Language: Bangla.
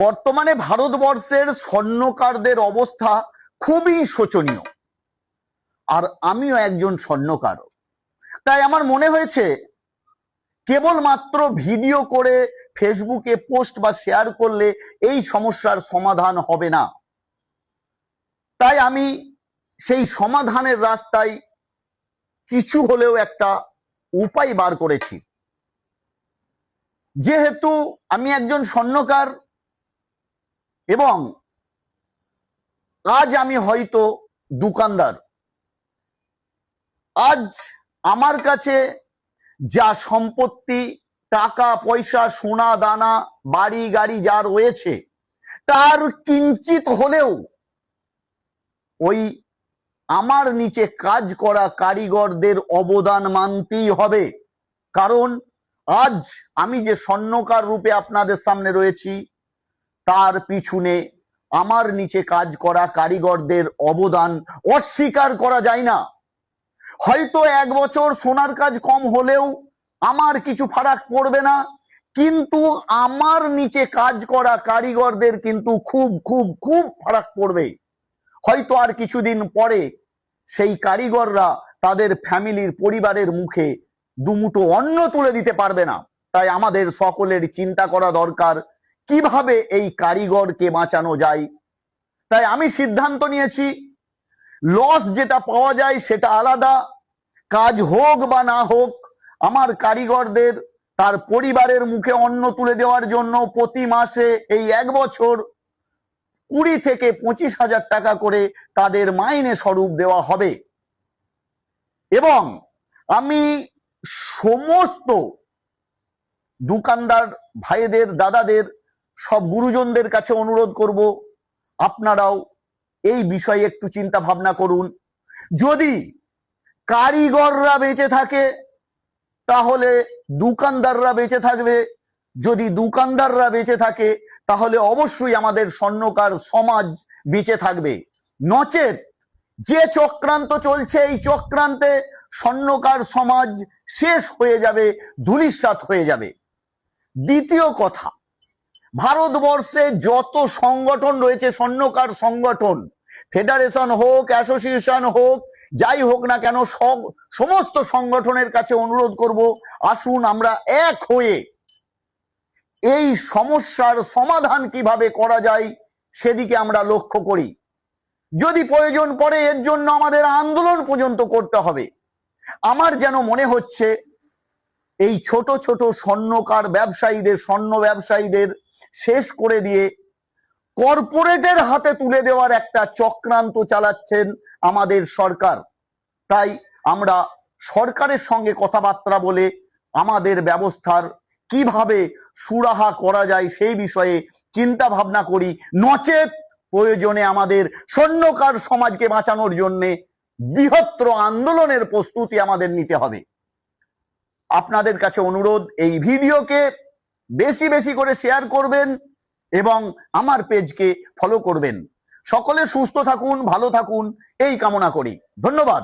বর্তমানে ভারতবর্ষের স্বর্ণকারদের অবস্থা খুবই শোচনীয়, আর আমিও একজন স্বর্ণকার। তাই আমার মনে হয়েছে কেবলমাত্র ভিডিও করে ফেসবুকে পোস্ট বা শেয়ার করলে এই সমস্যার সমাধান হবে না। তাই আমি সেই সমাধানের রাস্তায় কিছু হলেও একটা উপায় বার করেছি। যেহেতু আমি একজন স্বর্ণকার এবং আজ আমি হয়তো দোকানদার, আজ আমার কাছে যা সম্পত্তি, টাকা পয়সা, সোনা দানা, বাড়ি গাড়ি যা রয়েছে, তার কিঞ্চিত হলেও ওই আমার নিচে কাজ করা কারিগরদের অবদান মানতেই হবে। কারণ আজ আমি যে স্বর্ণকার রূপে আপনাদের সামনে রয়েছি, তার পিছনে আমার নিচে কাজ করা কারিগরদের অবদান অস্বীকার করা যায় না। হয়তো এক বছর সোনার কাজ কম হলেও আমার কিছু ফারাক পড়বে না, কিন্তু আমার নিচে কাজ করা কারিগরদের কিন্তু খুব খুব খুব ফারাক পড়বে। হয়তো আর কিছুদিন পরে সেই কারিগররা তাদের ফ্যামিলির পরিবারের মুখে দুমুঠো অন্ন তুলে দিতে পারবে না। তাই আমাদের সকলের চিন্তা করা দরকার কিভাবে এই কারিগরকে বাঁচানো যায়। তাই আমি সিদ্ধান্ত নিয়েছি, লস যেটা পাওয়া যায় সেটা আলাদা, কাজ হোক বা না হোক আমার কারিগরদের তার পরিবারের মুখে অন্ন তুলে দেওয়ার জন্য প্রতি মাসে এই এক বছর 20 থেকে 25,000 টাকা করে তাদের মাইনে স্বরূপ দেওয়া হবে। এবং আমি সমস্ত দোকানদার ভাইদের, দাদাদের, সব গুরুজনদের কাছে অনুরোধ করব, আপনারাও এই বিষয়ে একটু চিন্তা ভাবনা করুন। যদি কারিগররা বেঁচে থাকে তাহলে দোকানদাররা বেঁচে থাকবে, যদি দোকানদাররা বেঁচে থাকে তাহলে অবশ্যই আমাদের স্বর্ণকার সমাজ বেঁচে থাকবে। নচেত যে চক্রান্ত চলছে, এই চক্রান্তে স্বর্ণকার সমাজ শেষ হয়ে যাবে, ধূলিসাৎ হয়ে যাবে। দ্বিতীয় কথা, ভারতবর্ষে যত সংগঠন রয়েছে, স্বর্ণকার সংগঠন, ফেডারেশন হোক, অ্যাসোসিয়েশন হোক, যাই হোক না কেন, সমস্ত সংগঠনের কাছে অনুরোধ করব, আসুন আমরা এক হয়ে এই সমস্যার সমাধান কিভাবে করা যায় সেদিকে আমরা লক্ষ্য করি। যদি প্রয়োজন পড়ে এর জন্য আমাদের আন্দোলন পর্যন্ত করতে হবে। আমার যেন মনে হচ্ছে এই ছোট ছোট স্বর্ণকার ব্যবসায়ীদের, স্বর্ণ ব্যবসায়ীদের শেষ করে দিয়ে কর্পোরেটের হাতে তুলে দেওয়ার একটা চক্রান্ত চালাচ্ছেন আমাদের সরকার। তাই আমরা সরকারের সঙ্গে কথাবার্তা বলে আমাদের ব্যবস্থার কিভাবে সুরাহা করা যায় সেই বিষয়ে চিন্তা ভাবনা করি। নচেত প্রয়োজনে আমাদের স্বর্ণকার সমাজকে বাঁচানোর জন্য বৃহত্তর আন্দোলনের প্রস্তুতি আমাদের নিতে হবে। আপনাদের কাছে অনুরোধ, এই ভিডিওকে বেশি বেশি করে শেয়ার করবেন এবং আমার পেজকে ফলো করবেন। সকলে সুস্থ থাকুন, ভালো থাকুন, এই কামনা করি। ধন্যবাদ।